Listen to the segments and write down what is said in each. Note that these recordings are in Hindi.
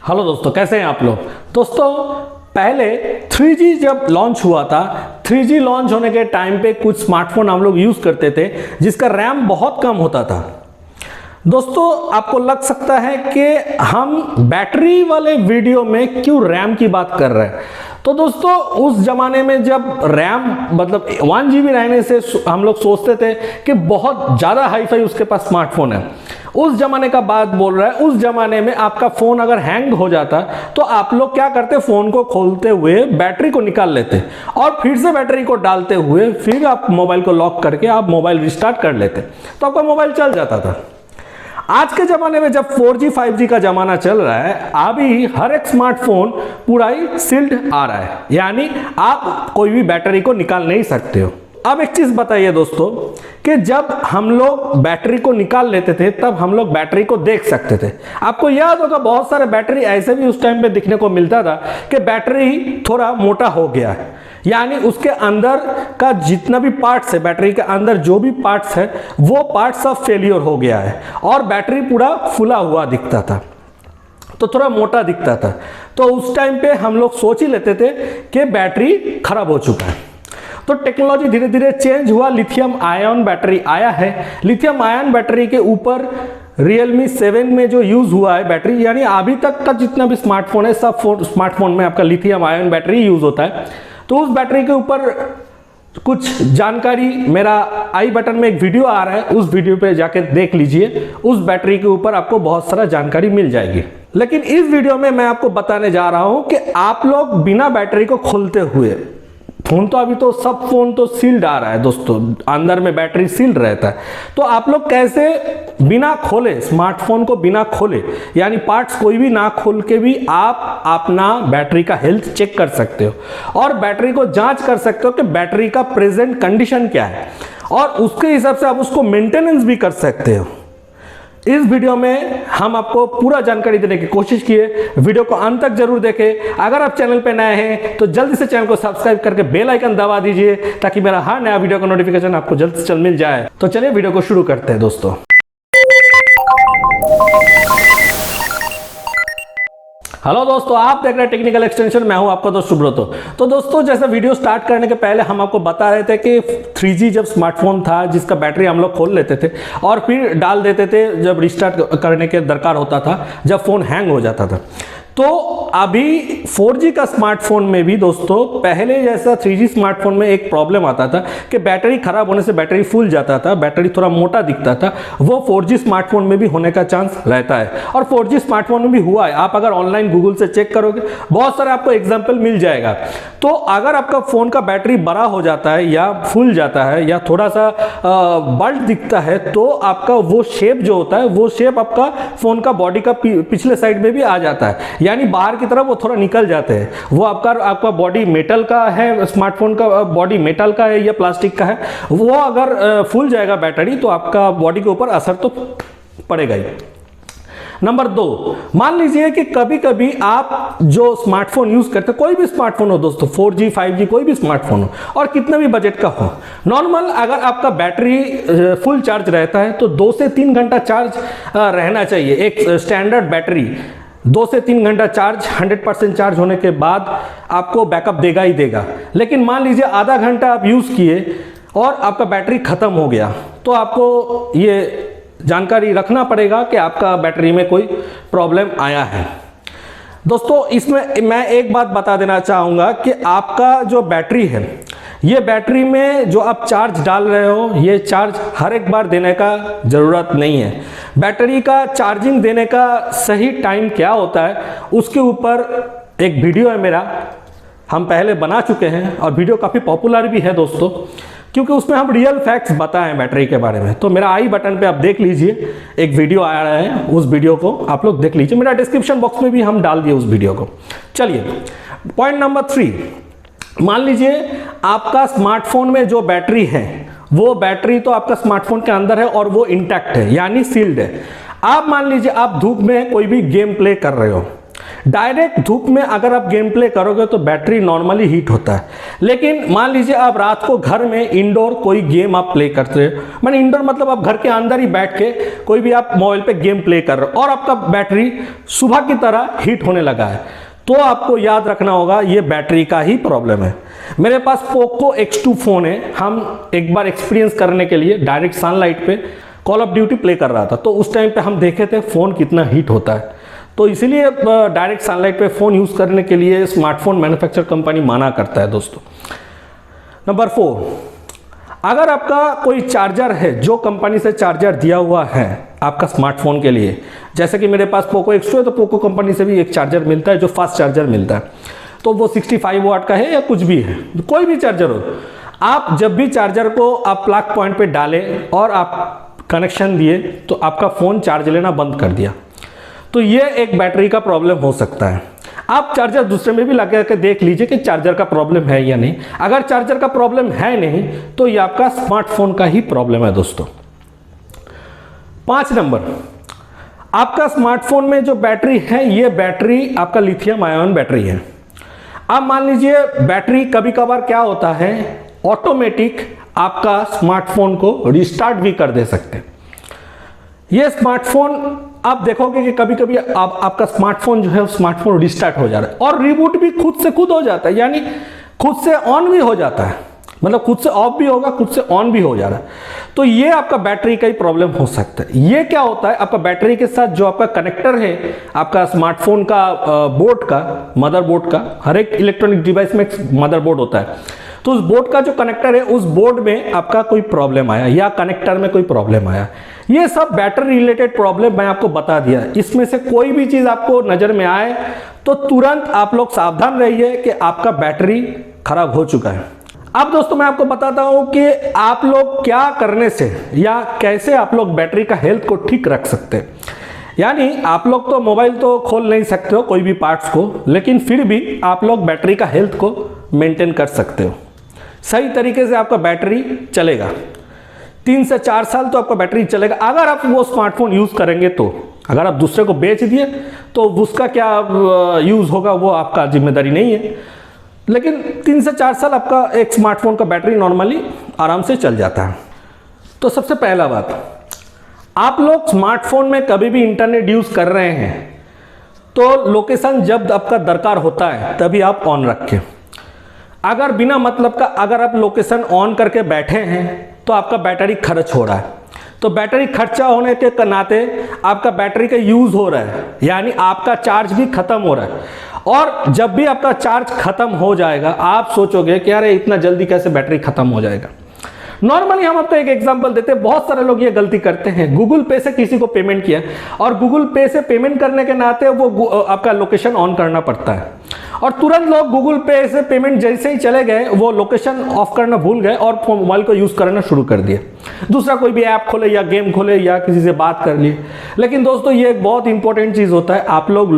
हेलो दोस्तों, कैसे हैं आप लोग। दोस्तों पहले 3G जब लॉन्च हुआ था, 3G लॉन्च होने के टाइम पे कुछ स्मार्टफोन हम लोग यूज़ करते थे जिसका रैम बहुत कम होता था। दोस्तों आपको लग सकता है कि हम बैटरी वाले वीडियो में क्यों रैम की बात कर रहे हैं। तो दोस्तों उस जमाने में जब रैम मतलब 1 GB रहने से हम लोग सोचते थे कि बहुत ज़्यादा हाईफाई उसके पास स्मार्टफोन है। उस जमाने का बात बोल रहा है। उस जमाने में आपका फ़ोन अगर हैंग हो जाता तो आप लोग क्या करते, फ़ोन को खोलते हुए बैटरी को निकाल लेते और फिर से बैटरी को डालते हुए फिर आप मोबाइल को लॉक करके आप मोबाइल रिस्टार्ट कर लेते तो आपका मोबाइल चल जाता था। आज के ज़माने में जब 4G 5G का ज़माना चल रहा है, अभी हर एक स्मार्टफोन पूरा ही सील्ड आ रहा है, यानी आप कोई भी बैटरी को निकाल नहीं सकते हो। अब एक चीज़ बताइए दोस्तों कि जब हम लोग बैटरी को निकाल लेते थे तब हम लोग बैटरी को देख सकते थे। आपको याद होगा बहुत सारे बैटरी ऐसे भी उस टाइम पे दिखने को मिलता था कि बैटरी थोड़ा मोटा हो गया है, यानी उसके अंदर का जितना भी पार्ट्स है, बैटरी के अंदर जो भी पार्ट्स है वो पार्ट्स सब फेलियर हो गया है और बैटरी पूरा फुला हुआ दिखता था, तो थोड़ा मोटा दिखता था। तो उस टाइम पे हम लोग सोच ही लेते थे कि बैटरी खराब हो चुका है। तो टेक्नोलॉजी धीरे धीरे चेंज हुआ, लिथियम आयन बैटरी आया है। लिथियम आयन बैटरी के ऊपर Realme 7 में जो यूज़ हुआ है बैटरी, यानी अभी तक का जितना भी स्मार्टफोन है सब स्मार्टफोन में आपका लिथियम आयन बैटरी यूज़ होता है। तो उस बैटरी के ऊपर कुछ जानकारी मेरा आई बटन में एक वीडियो आ रहा है, उस वीडियो पे जाके देख लीजिए। उस बैटरी के ऊपर आपको बहुत सारा जानकारी मिल जाएगी। लेकिन इस वीडियो में मैं आपको बताने जा रहा हूं कि आप लोग बिना बैटरी को खोलते हुए, फोन तो अभी तो सब फोन तो सील्ड आ रहा है दोस्तों, अंदर में बैटरी सील्ड रहता है, तो आप लोग कैसे बिना खोले, स्मार्टफोन को बिना खोले यानी पार्ट्स कोई भी ना खोल के भी आप अपना बैटरी का हेल्थ चेक कर सकते हो और बैटरी को जांच कर सकते हो कि बैटरी का प्रेजेंट कंडीशन क्या है और उसके हिसाब से आप उसको मेंटेनेंस भी कर सकते हो। इस वीडियो में हम आपको पूरा जानकारी देने की कोशिश की है। वीडियो को अंत तक जरूर देखें। अगर आप चैनल पे नए हैं तो जल्दी से चैनल को सब्सक्राइब करके बेल आइकन दबा दीजिए ताकि मेरा हर नया वीडियो का नोटिफिकेशन आपको जल्द से जल्द मिल जाए। तो चलिए वीडियो को शुरू करते हैं दोस्तों। हेलो दोस्तों, आप देख रहे हैं टेक्निकल एक्सटेंशन, मैं हूं आपका दोस्त सुब्रतो। तो दोस्तों जैसे वीडियो स्टार्ट करने के पहले हम आपको बता रहे थे कि 3G जब स्मार्टफोन था जिसका बैटरी हम लोग खोल लेते थे और फिर डाल देते थे जब रिस्टार्ट करने के दरकार होता था, जब फ़ोन हैंग हो जाता था। तो अभी 4G का स्मार्टफोन में भी दोस्तों पहले जैसा 3G स्मार्टफोन में एक प्रॉब्लम आता था कि बैटरी खराब होने से बैटरी फूल जाता था, बैटरी थोड़ा मोटा दिखता था। वो 4G स्मार्टफोन में भी होने का चांस रहता है और 4G स्मार्टफोन में भी हुआ है। आप अगर ऑनलाइन गूगल से चेक करोगे बहुत सारे आपको एग्जाम्पल मिल जाएगा। तो अगर आपका फ़ोन का बैटरी बड़ा हो जाता है या फूल जाता है या थोड़ा सा बल्ट दिखता है तो आपका वो शेप जो होता है वो शेप आपका फ़ोन का बॉडी का पिछले साइड में भी आ जाता है, यानी बाहर की तरफ वो थोड़ा निकल जाते हैं। वो आपका बॉडी मेटल का है, स्मार्टफोन का बॉडी मेटल का है या प्लास्टिक का है, वो अगर फूल जाएगा बैटरी तो आपका बॉडी के ऊपर असर तो पड़ेगा ही। नंबर 2, मान लीजिए कि कभी कभी आप जो स्मार्टफोन यूज करते हैं, कोई भी स्मार्टफोन हो दोस्तों, 4G 5G कोई भी स्मार्टफोन हो और कितना भी बजट का हो, नॉर्मल अगर आपका बैटरी फुल चार्ज रहता है तो 2 से 3 घंटा चार्ज रहना चाहिए। एक स्टैंडर्ड बैटरी 2 से 3 घंटा चार्ज 100% चार्ज होने के बाद आपको बैकअप देगा ही देगा। लेकिन मान लीजिए आधा घंटा आप यूज़ किए और आपका बैटरी ख़त्म हो गया तो आपको ये जानकारी रखना पड़ेगा कि आपका बैटरी में कोई प्रॉब्लम आया है। दोस्तों इसमें मैं एक बात बता देना चाहूँगा कि आपका जो बैटरी है, ये बैटरी में जो आप चार्ज डाल रहे हो ये चार्ज हर एक बार देने का ज़रूरत नहीं है। बैटरी का चार्जिंग देने का सही टाइम क्या होता है उसके ऊपर एक वीडियो है मेरा, हम पहले बना चुके हैं और वीडियो काफ़ी पॉपुलर भी है दोस्तों, क्योंकि उसमें हम रियल फैक्ट्स बताएं बैटरी के बारे में। तो मेरा आई बटन पे आप देख लीजिए, एक वीडियो आ रहा है, उस वीडियो को आप लोग देख लीजिए। मेरा डिस्क्रिप्शन बॉक्स में भी हम डाल दिए उस वीडियो को। चलिए पॉइंट नंबर 3, मान लीजिए आपका स्मार्टफोन में जो बैटरी है वो बैटरी तो आपका स्मार्टफोन के अंदर है और वो इंटैक्ट है यानी सील्ड है। आप मान लीजिए आप धूप में कोई भी गेम प्ले कर रहे हो डायरेक्ट धूप में अगर आप गेम प्ले करोगे तो बैटरी नॉर्मली हीट होता है। लेकिन मान लीजिए आप रात को घर में इंडोर कोई गेम आप प्ले करते हो, मैंने इंडोर मतलब आप घर के अंदर ही बैठ के कोई भी आप मोबाइल पे गेम प्ले कर रहे हो और आपका बैटरी सुबह की तरह हीट होने लगा है, तो आपको याद रखना होगा ये बैटरी का ही प्रॉब्लम है। मेरे पास पोको X2 फोन है, हम एक बार एक्सपीरियंस करने के लिए डायरेक्ट सनलाइट पे कॉल ऑफ ड्यूटी प्ले कर रहा था, तो उस टाइम पे हम देखे थे फ़ोन कितना हीट होता है। तो इसीलिए डायरेक्ट सनलाइट पे फ़ोन यूज़ करने के लिए स्मार्टफोन मैन्युफैक्चर कंपनी माना करता है दोस्तों। नंबर 4, अगर आपका कोई चार्जर है, जो कंपनी से चार्जर दिया हुआ है आपका स्मार्टफोन के लिए, जैसे कि मेरे पास पोको X2 है तो पोको कंपनी से भी एक चार्जर मिलता है जो फास्ट चार्जर मिलता है, तो वो 65 वाट का है या कुछ भी है, कोई भी चार्जर हो, आप जब भी चार्जर को आप प्लग पॉइंट पे डालें और आप कनेक्शन दिए तो आपका फ़ोन चार्ज लेना बंद कर दिया, तो ये एक बैटरी का प्रॉब्लम हो सकता है। आप चार्जर दूसरे में भी लगा के देख लीजिए कि चार्जर का प्रॉब्लम है या नहीं। अगर चार्जर का प्रॉब्लम है नहीं तो ये आपका स्मार्टफोन का ही प्रॉब्लम है दोस्तों। 5 नंबर, आपका स्मार्टफोन में जो बैटरी है ये बैटरी आपका लिथियम आयन बैटरी है। अब मान लीजिए बैटरी कभी कभार क्या होता है, ऑटोमेटिक आपका स्मार्टफोन को रिस्टार्ट भी कर दे सकते हैं। ये स्मार्टफोन आप देखोगे कि कभी कभी आपका स्मार्टफोन जो है स्मार्टफोन रिस्टार्ट हो जा रहा है और रिबूट भी खुद से खुद हो जाता है, यानी खुद से ऑन भी हो जाता है, मतलब खुद से ऑफ भी होगा, खुद से ऑन भी हो जा रहा है। तो ये आपका बैटरी का ही प्रॉब्लम हो सकता है। ये क्या होता है, आपका बैटरी के साथ जो आपका कनेक्टर है आपका स्मार्टफोन का बोर्ड का, मदरबोर्ड का, हर एक इलेक्ट्रॉनिक डिवाइस में मदरबोर्ड होता है, तो उस बोर्ड का जो कनेक्टर है उस बोर्ड में आपका कोई प्रॉब्लम आया या कनेक्टर में कोई प्रॉब्लम आया, ये सब बैटरी रिलेटेड प्रॉब्लम मैं आपको बता दिया। इसमें से कोई भी चीज़ आपको नज़र में आए तो तुरंत आप लोग सावधान रहिए कि आपका बैटरी खराब हो चुका है। अब दोस्तों मैं आपको बताता हूं कि आप लोग क्या करने से या कैसे आप लोग बैटरी का हेल्थ को ठीक रख सकते हैं। यानी आप लोग तो मोबाइल तो खोल नहीं सकते हो कोई भी पार्ट्स को, लेकिन फिर भी आप लोग बैटरी का हेल्थ को मेंटेन कर सकते हो। सही तरीके से आपका बैटरी चलेगा 3 से 4 साल तो आपका बैटरी चलेगा अगर आप वो स्मार्टफोन यूज़ करेंगे। तो अगर आप दूसरे को बेच दिए तो उसका क्या यूज़ होगा वो आपका जिम्मेदारी नहीं है, लेकिन 3 से 4 साल आपका एक स्मार्टफोन का बैटरी नॉर्मली आराम से चल जाता है। तो सबसे पहला बात, आप लोग स्मार्टफोन में कभी भी इंटरनेट यूज़ कर रहे हैं तो लोकेशन जब आपका दरकार होता है तभी आप ऑन रखें। अगर बिना मतलब का अगर आप लोकेशन ऑन करके बैठे हैं तो आपका बैटरी खर्च हो रहा है, तो बैटरी खर्चा होने के नाते आपका बैटरी का यूज़ हो रहा है, यानी आपका चार्ज भी खत्म हो रहा है। और जब भी आपका चार्ज खत्म हो जाएगा आप सोचोगे कि अरे इतना जल्दी कैसे बैटरी खत्म हो जाएगा। नॉर्मली हम आपको एक एग्जांपल देते हैं, बहुत सारे लोग ये गलती करते हैं, गूगल पे से किसी को पेमेंट किया और गूगल पे से पेमेंट करने के नाते वो आपका लोकेशन ऑन करना पड़ता है और तुरंत लोग गूगल पे से पेमेंट जैसे ही चले गए वो लोकेशन ऑफ करना भूल गए और मोबाइल को यूज़ करना शुरू कर दिए, दूसरा कोई भी ऐप खोले या गेम खोले या किसी से बात कर लिए। लेकिन दोस्तों ये एक बहुत इंपॉर्टेंट चीज़ होता है, आप लोग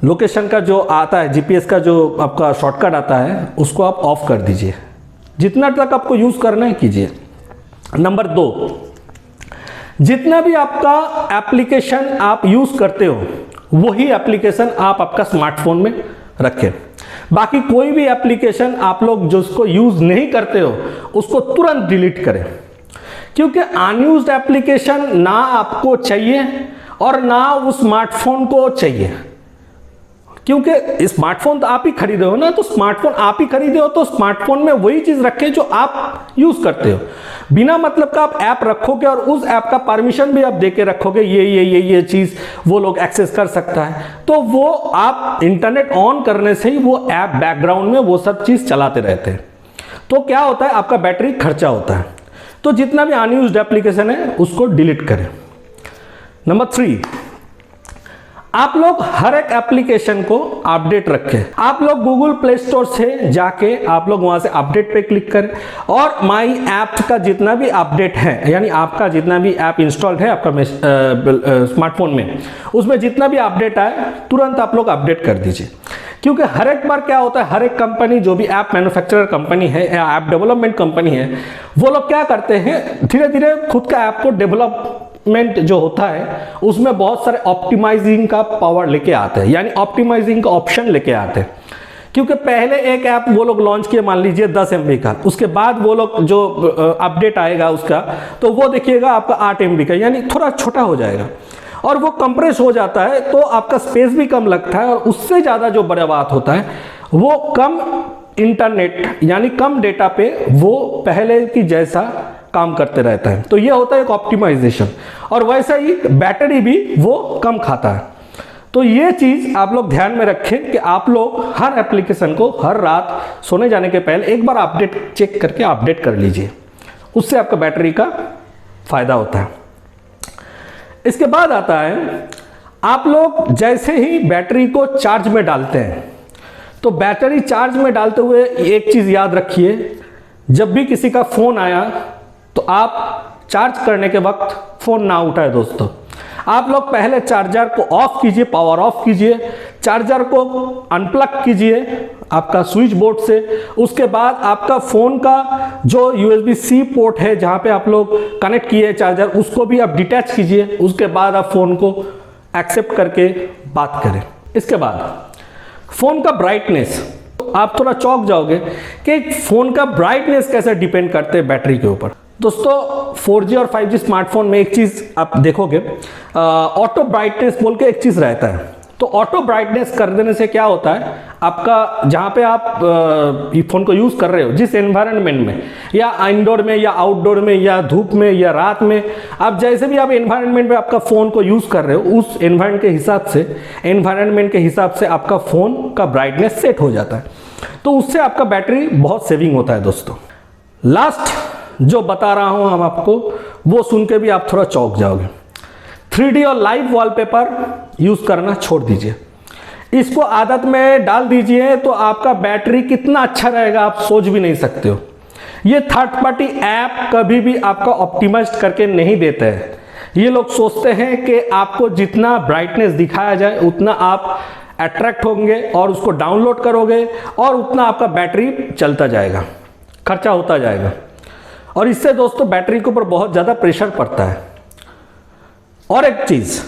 लोकेशन का जो आता है जीपीएस का जो आपका शॉर्टकट आता है उसको आप ऑफ कर दीजिए, जितना तक आपको यूज़ करना है कीजिए। नंबर 2, जितना भी आपका एप्लीकेशन आप यूज़ करते हो वही एप्लीकेशन आप आपका स्मार्टफोन में रखें। बाकी कोई भी एप्लीकेशन आप लोग जो उसको यूज़ नहीं करते हो उसको तुरंत डिलीट करें, क्योंकि अनयूज्ड एप्लीकेशन ना आपको चाहिए और ना उस स्मार्टफोन को चाहिए, क्योंकि स्मार्टफोन तो आप ही खरीदे हो ना, तो स्मार्टफोन आप ही खरीदे हो तो स्मार्टफोन में वही चीज़ रखें जो आप यूज़ करते हो। बिना मतलब का आप ऐप रखोगे और उस ऐप का परमिशन भी आप देके रखोगे ये चीज़ वो लोग एक्सेस कर सकता है, तो वो आप इंटरनेट ऑन करने से ही वो ऐप बैकग्राउंड में वो सब चीज़ चलाते रहते हैं, तो क्या होता है आपका बैटरी खर्चा होता है। तो जितना भी अनयूज्ड एप्लीकेशन है उसको डिलीट करें। नंबर 3, आप लोग हर एक एप्लीकेशन को अपडेट रखें। आप लोग गूगल प्ले स्टोर से जाके आप लोग वहां से अपडेट पे क्लिक करें और माई ऐप का जितना भी अपडेट है, यानी आपका जितना भी ऐप इंस्टॉल्ड है आपका स्मार्टफोन में, उसमें जितना भी अपडेट आए तुरंत आप लोग अपडेट कर दीजिए। क्योंकि हर एक बार क्या होता है, हर एक कंपनी जो भी ऐप मैन्युफैक्चरर कंपनी है या ऐप डेवलपमेंट कंपनी है वो लोग क्या करते हैं, धीरे धीरे खुद का ऐप को डेवलप मेंट जो होता है उसमें बहुत सारे ऑप्टिमाइजिंग का पावर लेके आते हैं, यानी ऑप्टिमाइजिंग का ऑप्शन लेके आते हैं। क्योंकि पहले एक ऐप वो लोग लॉन्च किए, मान लीजिए 10 MB का, उसके बाद वो लोग जो अपडेट आएगा उसका, तो वो देखिएगा आपका 8 MB का, यानी थोड़ा छोटा हो जाएगा और वो कंप्रेस हो जाता है, तो आपका स्पेस भी कम लगता है। और उससे ज़्यादा जो बड़ा बात होता है वो कम इंटरनेट यानी कम डेटा पे वो पहले की जैसा काम करते रहता है। तो ये होता है एक ऑप्टिमाइजेशन। और वैसा ही बैटरी भी वो कम खाता है। तो ये चीज़ आप लोग ध्यान में रखें कि आप लोग हर एप्लीकेशन को हर रात सोने जाने के पहले एक बार अपडेट चेक करके अपडेट कर लीजिए, उससे आपका बैटरी का फायदा होता है। इसके बाद आता है, आप लोग जैसे ही बैटरी को चार्ज में डालते हैं, तो बैटरी चार्ज में डालते हुए एक चीज़ याद रखिए, जब भी किसी का फ़ोन आया तो आप चार्ज करने के वक्त फ़ोन ना उठाए दोस्तों। आप लोग पहले चार्जर को ऑफ कीजिए, पावर ऑफ कीजिए, चार्जर को अनप्लग कीजिए आपका स्विच बोर्ड से। उसके बाद आपका फ़ोन का जो USB-C पोर्ट है जहाँ पे आप लोग कनेक्ट किए चार्जर, उसको भी आप डिटैच कीजिए। उसके बाद आप फ़ोन को एक्सेप्ट करके बात करें। इसके बाद फ़ोन का ब्राइटनेस, आप थोड़ा चौंक जाओगे कि फ़ोन का ब्राइटनेस कैसे डिपेंड करते हैं बैटरी के ऊपर। दोस्तों 4G और 5G स्मार्टफोन में एक चीज़ आप देखोगे, ऑटो ब्राइटनेस बोल के एक चीज़ रहता है। तो ऑटो ब्राइटनेस कर देने से क्या होता है, आपका जहाँ पे आप फ़ोन को यूज़ कर रहे हो, जिस एनवायरनमेंट में, या इंडोर में या आउटडोर में या धूप में या रात में, आप जैसे भी आप एनवायरनमेंट में आपका फ़ोन को यूज़ कर रहे हो, उस एनवायरनमेंट के हिसाब से आपका फ़ोन का ब्राइटनेस सेट हो जाता है। तो उससे आपका बैटरी बहुत सेविंग होता है दोस्तों। लास्ट जो बता रहा हूं हम आपको, वो सुन के भी आप थोड़ा चौंक जाओगे। 3D और लाइव वॉलपेपर यूज़ करना छोड़ दीजिए, इसको आदत में डाल दीजिए, तो आपका बैटरी कितना अच्छा रहेगा आप सोच भी नहीं सकते हो। ये थर्ड पार्टी ऐप कभी भी आपका ऑप्टिमाइज करके नहीं देते हैं। ये लोग सोचते हैं कि आपको जितना ब्राइटनेस दिखाया जाए उतना आप अट्रैक्ट होंगे और उसको डाउनलोड करोगे और उतना आपका बैटरी चलता जाएगा, खर्चा होता जाएगा। और इससे दोस्तों बैटरी के ऊपर बहुत ज़्यादा प्रेशर पड़ता है। और एक चीज़,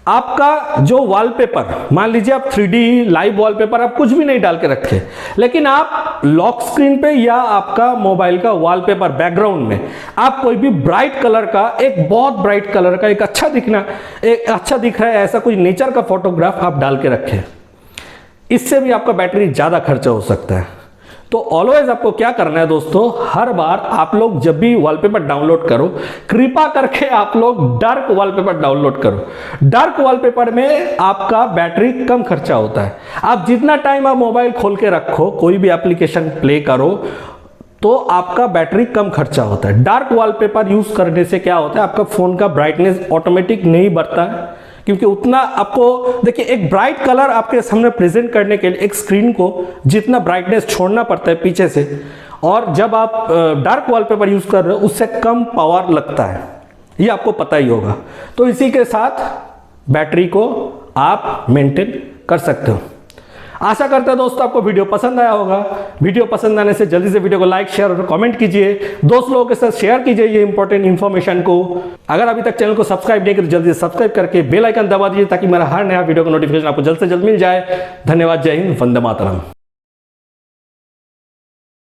आपका जो वॉलपेपर, मान लीजिए आप 3D लाइव वॉलपेपर आप कुछ भी नहीं डाल के रखे, लेकिन आप लॉक स्क्रीन पे या आपका मोबाइल का वॉलपेपर बैकग्राउंड में आप कोई भी ब्राइट कलर का, एक बहुत ब्राइट कलर का, एक अच्छा दिख रहा है ऐसा कोई नेचर का फोटोग्राफ आप डाल के रखें, इससे भी आपका बैटरी ज़्यादा खर्चा हो सकता है। तो ऑलवेज आपको क्या करना है दोस्तों, हर बार आप लोग जब भी वॉलपेपर डाउनलोड करो, कृपा करके आप लोग डार्क वॉलपेपर डाउनलोड करो। डार्क वॉलपेपर में आपका बैटरी कम खर्चा होता है। आप जितना टाइम आप मोबाइल खोल के रखो, कोई भी एप्लीकेशन प्ले करो, तो आपका बैटरी कम खर्चा होता है। डार्क वॉलपेपर यूज करने से क्या होता है, आपका फोन का ब्राइटनेस ऑटोमेटिक नहीं बढ़ता है, क्योंकि उतना आपको, देखिए एक ब्राइट कलर आपके सामने प्रेजेंट करने के लिए एक स्क्रीन को जितना ब्राइटनेस छोड़ना पड़ता है पीछे से, और जब आप डार्क वॉलपेपर यूज कर रहे हो उससे कम पावर लगता है, ये आपको पता ही होगा। तो इसी के साथ बैटरी को आप मेंटेन कर सकते हो। आशा करते हैं दोस्तों आपको वीडियो पसंद आया होगा। वीडियो पसंद आने से जल्दी से वीडियो को लाइक, शेयर और कमेंट कीजिए। दोस्त लोगों के साथ शेयर कीजिए ये इंपॉर्टेंट इन्फॉर्मेशन को। अगर अभी तक चैनल को सब्सक्राइब नहीं किया तो जल्दी से सब्सक्राइब करके बेल आइकन दबा दीजिए, ताकि मेरा हर नया वीडियो का नोटिफिकेशन आपको जल्द से जल्द मिल जाए। धन्यवाद। जय हिंद। वंदे मातरम।